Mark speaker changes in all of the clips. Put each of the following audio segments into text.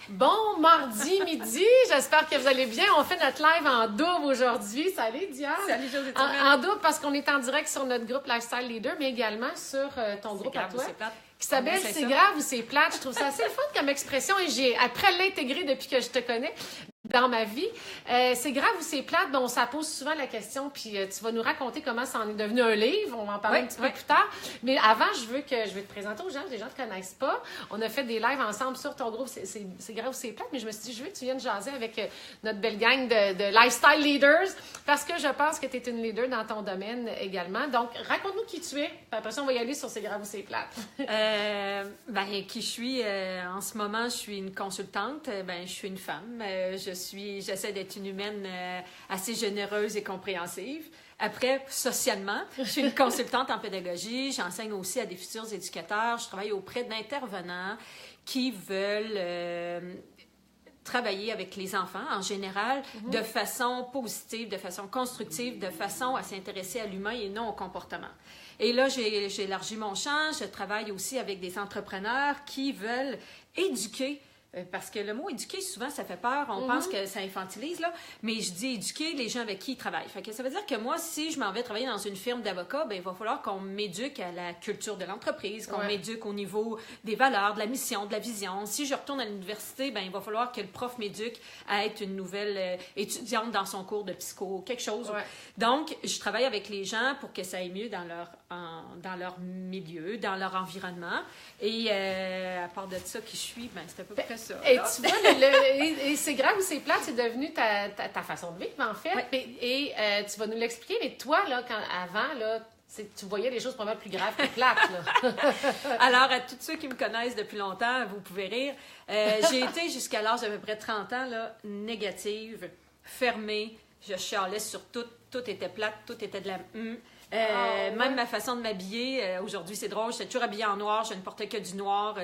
Speaker 1: Bon mardi midi, j'espère que vous allez bien. On fait notre live en double aujourd'hui. Salut Diane!
Speaker 2: Salut Josée.
Speaker 1: En double parce qu'on est en direct sur notre groupe Lifestyle Leader, mais également sur ton groupe à toi. Qui s'appelle C'est grave ou c'est plate. Je trouve ça assez le fun comme expression et j'ai appris à l'intégrer depuis que je te connais dans ma vie. C'est grave ou c'est plate? Bon, ça pose souvent la question, puis tu vas nous raconter comment ça en est devenu un livre. On va en parler un petit peu plus tard. Mais avant, je veux te présenter aux gens. Les gens ne te connaissent pas. On a fait des lives ensemble sur ton groupe C'est grave ou c'est plate, mais je me suis dit, je veux que tu viennes jaser avec notre belle gang de Lifestyle Leaders parce que je pense que tu es une leader dans ton domaine également. Donc, raconte-nous qui tu es. Puis après ça, on va y aller sur c'est grave ou c'est plate.
Speaker 2: Qui je suis en ce moment, je suis une consultante. Je suis une femme. J'essaie d'être une humaine assez généreuse et compréhensive. Après, socialement, je suis une consultante en pédagogie. J'enseigne aussi à des futurs éducateurs. Je travaille auprès d'intervenants qui veulent travailler avec les enfants en général de façon positive, de façon constructive, de façon à s'intéresser à l'humain et non au comportement. Et là, j'ai élargi mon champ. Je travaille aussi avec des entrepreneurs qui veulent éduquer. Parce que le mot éduquer, souvent, ça fait peur. On pense que ça infantilise, là. Mais je dis éduquer les gens avec qui ils travaillent. Fait que ça veut dire que moi, si je m'en vais travailler dans une firme d'avocats, il va falloir qu'on m'éduque à la culture de l'entreprise, qu'on m'éduque au niveau des valeurs, de la mission, de la vision. Si je retourne à l'université, il va falloir que le prof m'éduque à être une nouvelle étudiante dans son cours de psycho, quelque chose. Ouais. Donc, je travaille avec les gens pour que ça aille mieux dans leur milieu, dans leur environnement. Et à part de ça, qui je suis, c'est à peu près ça.
Speaker 1: Et tu vois, et c'est grave ou c'est plate, c'est devenu ta façon de vivre, en fait. Ouais. Et tu vas nous l'expliquer, mais toi, là, avant, là, tu voyais des choses pas mal plus graves que plates, là.
Speaker 2: Alors, à tous ceux qui me connaissent depuis longtemps, vous pouvez rire. J'ai été jusqu'à l'âge d'à peu près 30 ans, là, négative, fermée. Je chialais sur tout. Tout était plate, tout était de la... Même ma façon de m'habiller, aujourd'hui c'est drôle, j'étais toujours habillée en noir, je ne portais que du noir,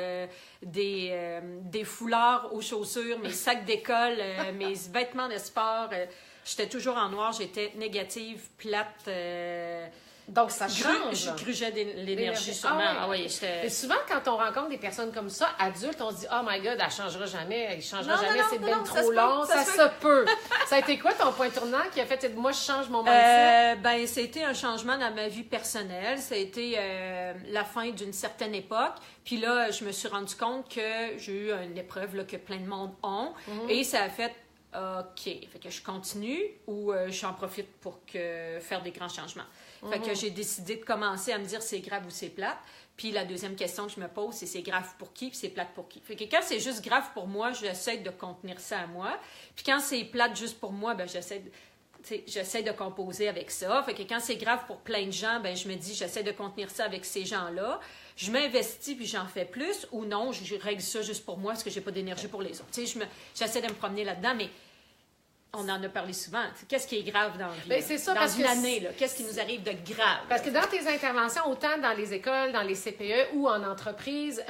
Speaker 2: des foulards aux chaussures, mes sacs d'école, mes vêtements de sport, j'étais toujours en noir, j'étais négative, plate.
Speaker 1: Donc, ça change.
Speaker 2: Je grugeais l'énergie sûrement.
Speaker 1: Et souvent, quand on rencontre des personnes comme ça, adultes, on se dit « Oh my God, elle ne changera jamais, elle ne changera jamais, c'est bien trop long. » Ça se peut. Ça a été quoi ton point tournant qui a fait « Moi, je change mon mindset »
Speaker 2: C'était un changement dans ma vie personnelle. Ça a été la fin d'une certaine époque. Puis là, je me suis rendu compte que j'ai eu une épreuve là, que plein de monde ont. Et ça a fait OK, fait que je continue ou j'en profite pour faire des grands changements. Fait que j'ai décidé de commencer à me dire c'est grave ou c'est plate. Puis la deuxième question que je me pose, c'est grave pour qui puis c'est plate pour qui. Fait que quand c'est juste grave pour moi, j'essaie de contenir ça à moi. Puis quand c'est plate juste pour moi, j'essaie de composer avec ça. Fait que quand c'est grave pour plein de gens, je me dis j'essaie de contenir ça avec ces gens-là. Je m'investis puis j'en fais plus ou non, je règle ça juste pour moi parce que j'ai pas d'énergie pour les autres. J'essaie de me promener là-dedans, mais on en a parlé souvent. Qu'est-ce qui est grave dans la vie?
Speaker 1: C'est ça,
Speaker 2: dans
Speaker 1: parce
Speaker 2: une année, qu'est-ce qui nous arrive de grave?
Speaker 1: Parce que dans tes interventions, autant dans les écoles, dans les CPE ou en entreprise,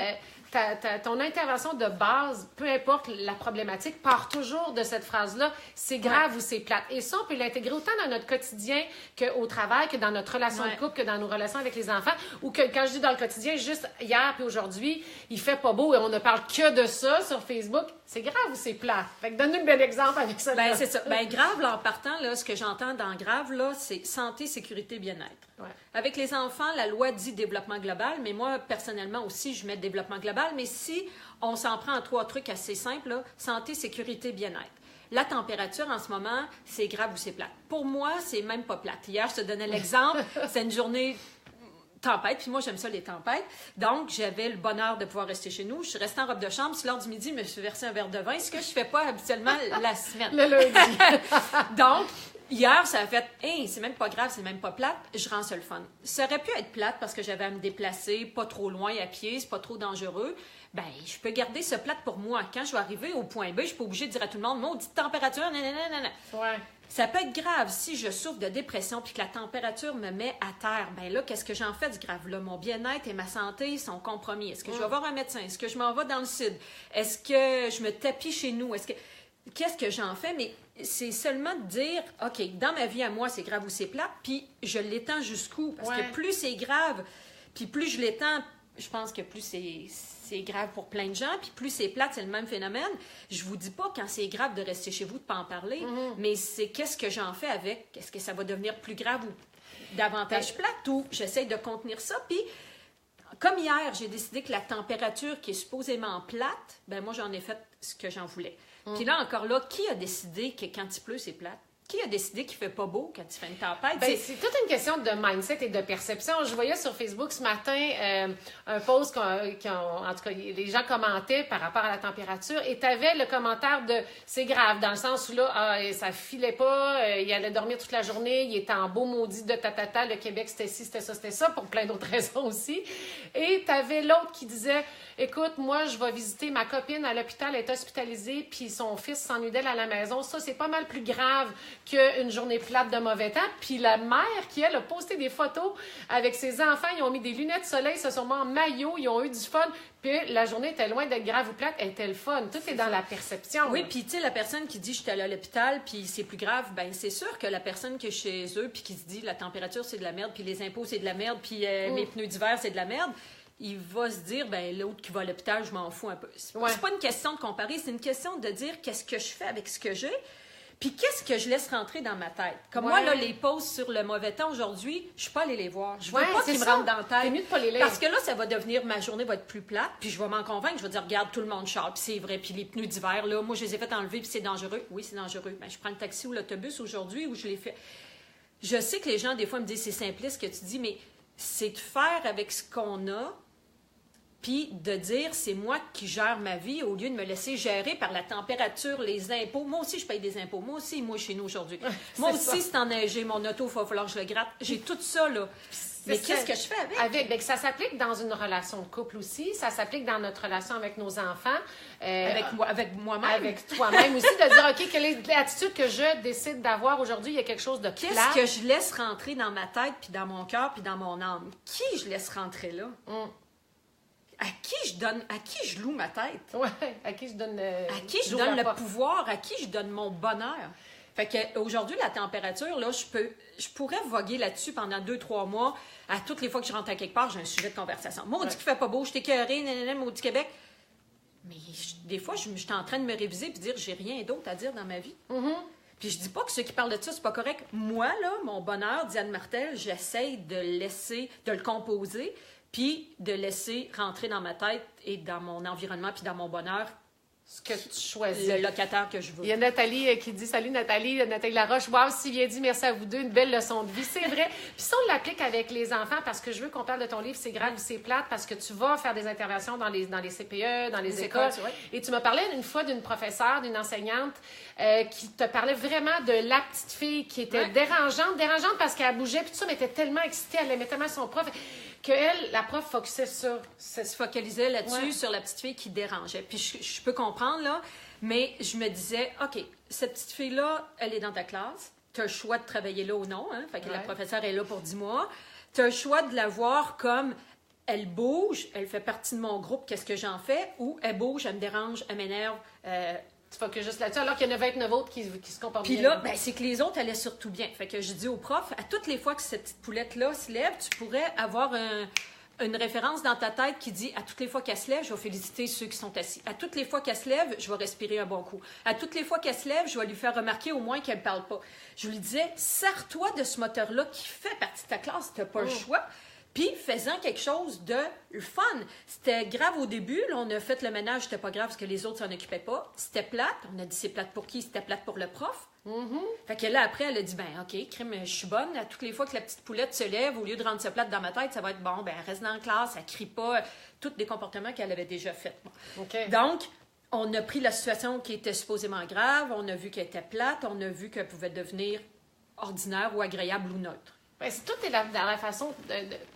Speaker 1: ton intervention de base, peu importe la problématique, part toujours de cette phrase-là, c'est grave ou c'est plate. Et ça, on peut l'intégrer autant dans notre quotidien qu'au travail, que dans notre relation de couple, que dans nos relations avec les enfants, ou que quand je dis dans le quotidien, juste hier puis aujourd'hui, il fait pas beau et on ne parle que de ça sur Facebook, c'est grave ou c'est plate? Fait que donne-nous un bel exemple avec ça.
Speaker 2: C'est ça. Grave, là, en partant, là, ce que j'entends dans grave, là, c'est santé, sécurité, bien-être. Ouais. Avec les enfants, la loi dit développement global, mais moi, personnellement aussi, je mets développement global. Mais si on s'en prend à 3 trucs assez simples, là, santé, sécurité, bien-être. La température, en ce moment, c'est grave ou c'est plate. Pour moi, c'est même pas plate. Hier, je te donnais l'exemple, c'est une journée tempête, puis moi, j'aime ça, les tempêtes. Donc, j'avais le bonheur de pouvoir rester chez nous. Je suis restée en robe de chambre. Si l'heure du midi, je me suis versé un verre de vin, ce que je fais pas habituellement la semaine.
Speaker 1: Le lundi.
Speaker 2: Donc, hier, ça a fait « Hey, c'est même pas grave, c'est même pas plate. » Je rends ça le fun. Ça aurait pu être plate parce que j'avais à me déplacer pas trop loin à pied, c'est pas trop dangereux. Je peux garder ce plate pour moi. Quand je vais arriver au point B, je suis pas obligée de dire à tout le monde « Maudite température, nanana. »
Speaker 1: Ouais.
Speaker 2: Ça peut être grave si je souffre de dépression puis que la température me met à terre. Là, qu'est-ce que j'en fais du grave? Là, mon bien-être et ma santé sont compromis. Est-ce que je vais voir un médecin? Est-ce que je m'en vais dans le sud? Est-ce que je me tapis chez nous? Qu'est-ce que j'en fais? Mais c'est seulement de dire, OK, dans ma vie à moi, c'est grave ou c'est plate, puis je l'étends jusqu'où? Parce que plus c'est grave, puis plus je l'étends, je pense que plus c'est grave pour plein de gens, puis plus c'est plate, c'est le même phénomène. Je vous dis pas quand c'est grave de rester chez vous, de pas en parler, mais c'est qu'est-ce que j'en fais avec? Est-ce que ça va devenir plus grave ou davantage plate, ou j'essaie de contenir ça, puis comme hier, j'ai décidé que la température qui est supposément plate, ben moi, j'en ai fait ce que j'en voulais. Puis là, encore là, qui a décidé que quand il pleut, c'est plate? Qui a décidé qu'il ne fait pas beau quand il fait une tempête?
Speaker 1: Ben, c'est toute une question de mindset et de perception. Je voyais sur Facebook ce matin un post en tout cas, les gens commentaient par rapport à la température et tu avais le commentaire de « c'est grave » dans le sens où là, ça filait pas, il allait dormir toute la journée, il était en beau maudit de tatata, le Québec c'était ci, c'était ça, pour plein d'autres raisons aussi. Et tu avais l'autre qui disait « écoute, moi je vais visiter ma copine à l'hôpital, elle est hospitalisée, puis son fils s'ennuie d'elle à la maison. Ça, c'est pas mal plus grave qu'une journée plate de mauvais temps. » Puis la mère qui, elle, a posté des photos avec ses enfants, ils ont mis des lunettes de soleil, se sont mis en maillot, ils ont eu du fun. Puis la journée était loin d'être grave ou plate, elle était le fun. Tout est dans la perception.
Speaker 2: Oui, puis tu sais, la personne qui dit « je suis allée à l'hôpital, puis c'est plus grave », ben c'est sûr que la personne qui est chez eux, puis qui se dit « la température, c'est de la merde, puis les impôts, c'est de la merde, puis mes pneus d'hiver, c'est de la merde », il va se dire, ben l'autre qui va à l'hôpital, je m'en fous un peu. C'est pas une question de comparer, c'est une question de dire qu'est-ce que je fais avec ce que j'ai. Puis qu'est-ce que je laisse rentrer dans ma tête? Comme moi, là, les posts sur le mauvais temps aujourd'hui, je suis pas allée les voir. Je veux pas qu'ils me rentrent dans la tête.
Speaker 1: C'est mieux de pas les lire.
Speaker 2: Parce que là, ça va devenir, ma journée va être plus plate, puis je vais m'en convaincre. Je vais dire, regarde, tout le monde chale, puis c'est vrai. Puis les pneus d'hiver, là, moi, je les ai fait enlever, puis c'est dangereux. Oui, c'est dangereux. Ben, je prends le taxi ou l'autobus aujourd'hui, où je l'ai fait. Je sais que les gens, des fois, me disent, c'est simpliste ce que tu dis, mais c'est de faire avec ce qu'on a, puis de dire, c'est moi qui gère ma vie au lieu de me laisser gérer par la température, les impôts. Moi aussi, je paye des impôts. Moi aussi, chez nous aujourd'hui. Moi aussi, c'est enneigé, mon auto, il va falloir que je le gratte. J'ai tout ça, là. Mais qu'est-ce que je fais avec?
Speaker 1: Ben, ça s'applique dans une relation de couple aussi. Ça s'applique dans notre relation avec nos enfants.
Speaker 2: Avec moi-même.
Speaker 1: Avec toi-même aussi, de dire, OK, quelle est l'attitude que je décide d'avoir aujourd'hui? Il y a quelque chose de plate.
Speaker 2: Qu'est-ce que je laisse rentrer dans ma tête, puis dans mon cœur, puis dans mon âme? Qui je laisse rentrer là? À qui je loue ma tête?
Speaker 1: Oui, à qui je donne
Speaker 2: à qui je donne le pouvoir? À qui je donne mon bonheur? Fait qu'aujourd'hui, la température, là, je pourrais voguer là-dessus pendant 2-3 mois. À toutes les fois que je rentre à quelque part, j'ai un sujet de conversation. Maudit qu'il fait pas beau, je t'ai écœurée, maudit Québec. Mais des fois, je suis en train de me réviser et de dire, j'ai rien d'autre à dire dans ma vie. Puis je dis pas que ceux qui parlent de ça, c'est pas correct. Moi, là, mon bonheur, Diane Martel, j'essaie de le composer, puis de laisser rentrer dans ma tête et dans mon environnement, puis dans mon bonheur,
Speaker 1: ce que tu choisis.
Speaker 2: Le locataire que je veux.
Speaker 1: Il y a Nathalie qui dit « Salut Nathalie Laroche. Wow, si bien dit, merci à vous deux. Une belle leçon de vie. » C'est vrai. Puis ça, on l'applique avec les enfants parce que je veux qu'on parle de ton livre « C'est grave ou c'est plate » parce que tu vas faire des interventions dans les CPE, dans les écoles. Et tu m'as parlé une fois d'une professeure, d'une enseignante qui te parlait vraiment de la petite fille qui était dérangeante parce qu'elle bougeait puis tout ça, mais elle était tellement excitée, elle aimait tellement son prof qu'elle, la prof, focusait sur...
Speaker 2: se focalisait là-dessus, sur la petite fille qui dérangeait. Puis je peux comprendre, là, mais je me disais, OK, cette petite fille-là, elle est dans ta classe. Tu as le choix de travailler là ou non. Hein? Fait que la professeure est là pour 10 mois. Tu as le choix de la voir comme elle bouge, elle fait partie de mon groupe, qu'est-ce que j'en fais? Ou elle bouge, elle me dérange, elle m'énerve.
Speaker 1: Tu focuses juste là-dessus, alors qu'il y en a 29 autres qui se comportent bien.
Speaker 2: Puis là, c'est que les autres allaient surtout bien. Fait que je dis au prof, à toutes les fois que cette petite poulette-là se lève, tu pourrais avoir une référence dans ta tête qui dit, à toutes les fois qu'elle se lève, je vais féliciter ceux qui sont assis. À toutes les fois qu'elle se lève, je vais respirer un bon coup. À toutes les fois qu'elle se lève, je vais lui faire remarquer au moins qu'elle ne parle pas. Je lui disais, sers-toi de ce moteur-là qui fait partie de ta classe, tu n'as pas le choix. Puis, faisant quelque chose de fun. C'était grave au début. Là, on a fait le ménage, c'était pas grave parce que les autres s'en occupaient pas. C'était plate. On a dit, c'est plate pour qui? C'était plate pour le prof. Fait que là, après, elle a dit, ben OK, crime, je suis bonne. À toutes les fois que la petite poulette se lève, au lieu de rendre ça plate dans ma tête, ça va être bon, ben elle reste dans la classe, elle crie pas. Tous des comportements qu'elle avait déjà faits. Donc, on a pris la situation qui était supposément grave. On a vu qu'elle était plate. On a vu qu'elle pouvait devenir ordinaire ou agréable ou neutre.
Speaker 1: Ben, tout est dans la façon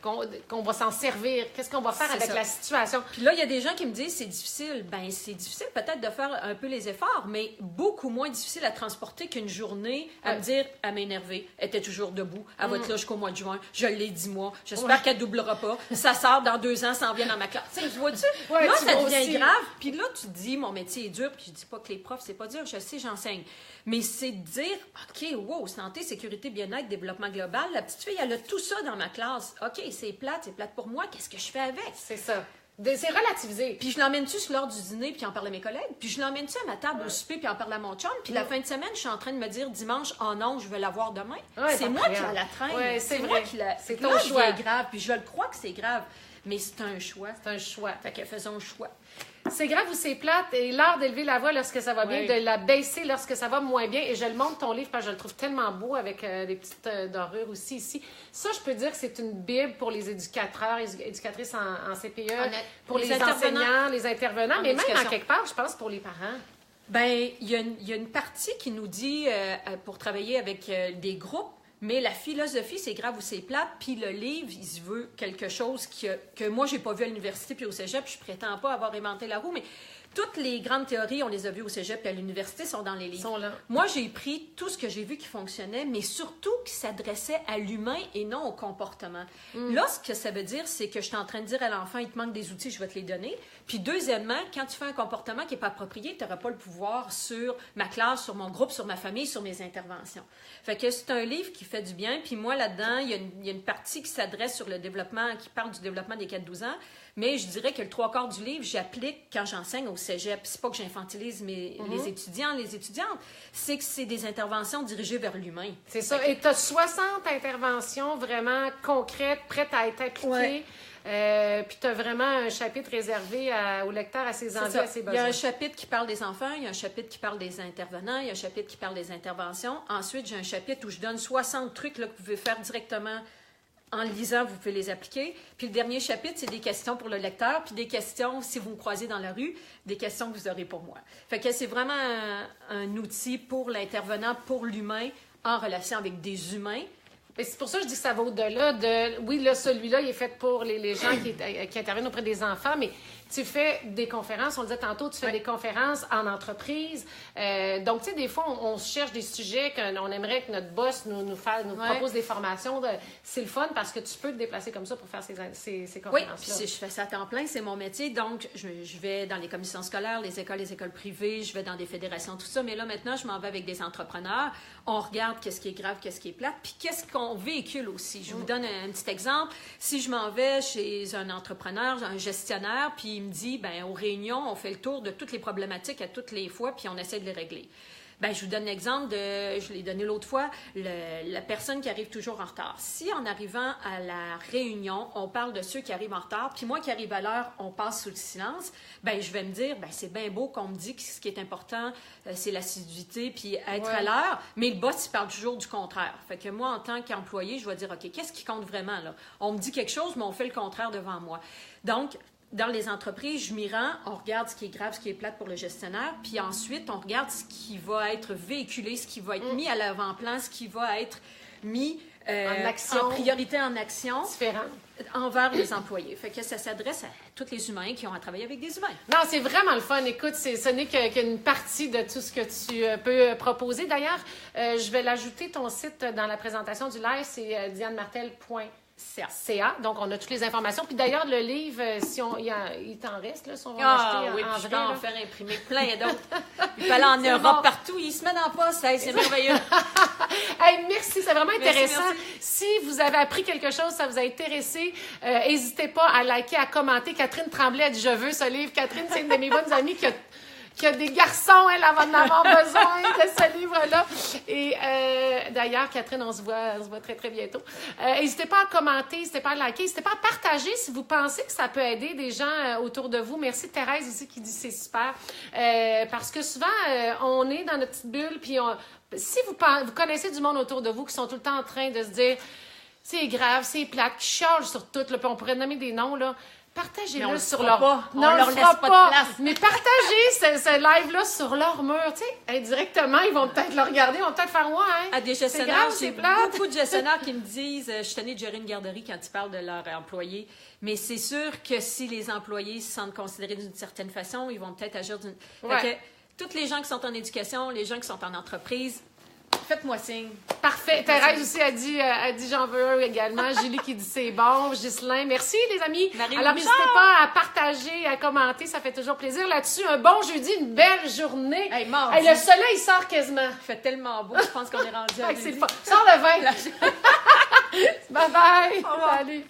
Speaker 1: qu'on va s'en servir. Qu'est-ce qu'on va faire avec la situation?
Speaker 2: Puis là, il y a des gens qui me disent c'est difficile. Ben, c'est difficile peut-être de faire un peu les efforts, mais beaucoup moins difficile à transporter qu'une journée à me dire à m'énerver. Elle était toujours debout. Elle va être là jusqu'au mois de juin. Je l'ai 10 mois. J'espère qu'elle ne doublera pas. Ça sort dans 2 ans, ça en vient dans ma classe. Tu vois-tu? Là, ça devient grave. Puis là, tu te dis mon métier est dur. Puis je dis pas que les profs, c'est pas dur. Je sais, j'enseigne. Mais c'est de dire OK, wow, santé, sécurité, bien-être, développement global. La petite petite fille, elle a tout ça dans ma classe. OK, c'est plate pour moi. Qu'est-ce que je fais avec?
Speaker 1: C'est ça. C'est relativisé.
Speaker 2: Puis je l'emmène-tu sur l'heure du dîner, puis en parle à mes collègues? Puis je l'emmène-tu à ma table au souper, puis en parle à mon chum? Puis la fin de semaine, je suis en train de me dire, dimanche, oh non, je vais la voir demain. C'est moi qui la traîne.
Speaker 1: Ouais, c'est vrai.
Speaker 2: C'est ton choix. C'est grave, puis je le crois que c'est grave. Mais c'est un choix.
Speaker 1: C'est un choix.
Speaker 2: Fait que faisons un choix.
Speaker 1: C'est grave ou c'est plate, et l'art d'élever la voix lorsque ça va bien, de la baisser lorsque ça va moins bien. Et je le montre ton livre parce que je le trouve tellement beau avec des petites dorures aussi ici. Ça, je peux dire que c'est une bible pour les éducateurs, éducatrices en CPE, pour les enseignants, les intervenants, mais même en quelque part, je pense, pour les parents.
Speaker 2: Bien, il y a une partie qui nous dit, pour travailler avec des groupes, mais la philosophie, c'est grave ou c'est plate, puis le livre, il se veut quelque chose que moi, j'ai pas vu à l'université puis au cégep, puis je prétends pas avoir inventé la roue, mais toutes les grandes théories, on les a vues au cégep et à l'université, sont dans les livres.
Speaker 1: Sont là.
Speaker 2: Moi, j'ai pris tout ce que j'ai vu qui fonctionnait, mais surtout qui s'adressait à l'humain et non au comportement. Là, ce que ça veut dire, c'est que je suis en train de dire à l'enfant, il te manque des outils, je vais te les donner. Puis deuxièmement, quand tu fais un comportement qui n'est pas approprié, tu n'auras pas le pouvoir sur ma classe, sur mon groupe, sur ma famille, sur mes interventions. Fait que c'est un livre qui fait du bien. Puis moi, là-dedans, il y a une partie qui s'adresse sur le développement, qui parle du développement des 4-12 ans. Mais je dirais que le 3/4 du livre, j'applique quand j'enseigne au cégep. C'est pas que j'infantilise les étudiants, les étudiantes. C'est que c'est des interventions dirigées vers l'humain.
Speaker 1: C'est ça. Et tu as 60 interventions vraiment concrètes, prêtes à être appliquées. Ouais. Puis tu as vraiment un chapitre réservé au lecteur, à ses envies, à ses besoins.
Speaker 2: Il y a un chapitre qui parle des enfants, il y a un chapitre qui parle des intervenants, il y a un chapitre qui parle des interventions. Ensuite, j'ai un chapitre où je donne 60 trucs là, que vous pouvez faire directement. En le lisant, vous pouvez les appliquer. Puis le dernier chapitre, c'est des questions pour le lecteur, puis des questions, si vous me croisez dans la rue, des questions que vous aurez pour moi. Fait que c'est vraiment un outil pour l'intervenant, pour l'humain, en relation avec des humains.
Speaker 1: Et c'est pour ça que je dis que ça va au-delà de... Oui, là, celui-là, il est fait pour les gens qui interviennent auprès des enfants, mais tu fais des conférences, on le disait tantôt, tu fais des conférences en entreprise. Donc, tu sais, des fois, on cherche des sujets qu'on aimerait que notre boss nous propose des formations. C'est le fun parce que tu peux te déplacer comme ça pour faire ces conférences-là.
Speaker 2: Oui, puis je fais ça à temps plein, c'est mon métier. Donc, je vais dans les commissions scolaires, les écoles privées, je vais dans des fédérations, tout ça. Mais là, maintenant, je m'en vais avec des entrepreneurs. On regarde qu'est-ce qui est grave, qu'est-ce qui est plate, puis qu'est-ce qu'on véhicule aussi. Je vous donne un petit exemple. Si je m'en vais chez un entrepreneur, un gestionnaire, puis il me dit, bien, aux réunions, on fait le tour de toutes les problématiques à toutes les fois, puis on essaie de les régler. Bien, je vous donne l'exemple je l'ai donné l'autre fois, la personne qui arrive toujours en retard. Si en arrivant à la réunion, on parle de ceux qui arrivent en retard, puis moi qui arrive à l'heure, on passe sous le silence, bien, je vais me dire, bien, c'est bien beau qu'on me dit que ce qui est important, c'est l'assiduité, puis être à l'heure, mais le boss, il parle toujours du contraire. Fait que moi, en tant qu'employé, je vais dire, OK, qu'est-ce qui compte vraiment, là? On me dit quelque chose, mais on fait le contraire devant moi. Donc, dans les entreprises, je m'y rends, on regarde ce qui est grave, ce qui est plate pour le gestionnaire, puis ensuite, on regarde ce qui va être véhiculé, ce qui va être mis à l'avant-plan, ce qui va être mis en priorité en action envers les employés. Fait que ça s'adresse à tous les humains qui ont à travailler avec des humains.
Speaker 1: Non, c'est vraiment le fun. Écoute, ce n'est qu'une partie de tout ce que tu peux proposer. D'ailleurs, je vais l'ajouter, ton site, dans la présentation du live, c'est dianemartel.ca. Donc, on a toutes les informations. Puis d'ailleurs, le livre, il t'en reste, là, si on va l'acheter
Speaker 2: oui,
Speaker 1: en
Speaker 2: je
Speaker 1: vrai.
Speaker 2: vais en faire imprimer plein d'autres. Il fallait en Europe partout. Il se met dans la poste. Hey, c'est merveilleux.
Speaker 1: Hey, merci, c'est vraiment intéressant.
Speaker 2: Merci.
Speaker 1: Si vous avez appris quelque chose, ça vous a intéressé, n'hésitez pas à liker, à commenter. Catherine Tremblay a dit « Je veux ce livre ». Catherine, c'est une de mes bonnes amies qui a des garçons, elle va en avoir besoin de ce livre-là. Et d'ailleurs, Catherine, on se voit très, très bientôt. N'hésitez pas à commenter, n'hésitez pas à liker, n'hésitez pas à partager si vous pensez que ça peut aider des gens autour de vous. Merci Thérèse ici qui dit c'est super. Parce que souvent, on est dans notre petite bulle, puis si vous connaissez du monde autour de vous qui sont tout le temps en train de se dire c'est grave, c'est plate, qui chargent sur tout, là, puis on pourrait nommer des noms, là. Partagez-le sur leur...
Speaker 2: Non, on leur laisse pas de place.
Speaker 1: Mais partagez ce live-là sur leur mur. Tu sais, indirectement, ils vont peut-être le regarder, ils vont peut-être faire « Ouais, hein,
Speaker 2: à des gestionnaires, j'ai beaucoup de gestionnaires qui me disent « Je suis tannée de gérer une garderie quand ils parlent de leurs employés. » Mais c'est sûr que si les employés se sentent considérés d'une certaine façon, ils vont peut-être agir d'une...
Speaker 1: Ouais.
Speaker 2: Fait que, tous les gens qui sont en éducation, les gens qui sont en entreprise, faites-moi signe.
Speaker 1: Parfait. Thérèse aussi a dit j'en veux un également. Julie qui dit c'est bon. Ghislain, merci les amis. Alors n'hésitez pas à partager, à commenter, ça fait toujours plaisir. Là-dessus, un bon jeudi, une belle journée.
Speaker 2: Hey,
Speaker 1: le soleil sort quasiment.
Speaker 2: Il fait tellement beau, je pense qu'on est rendu à
Speaker 1: c'est le fun. Sors le vin. Bye bye.
Speaker 2: Au revoir.
Speaker 1: Salut.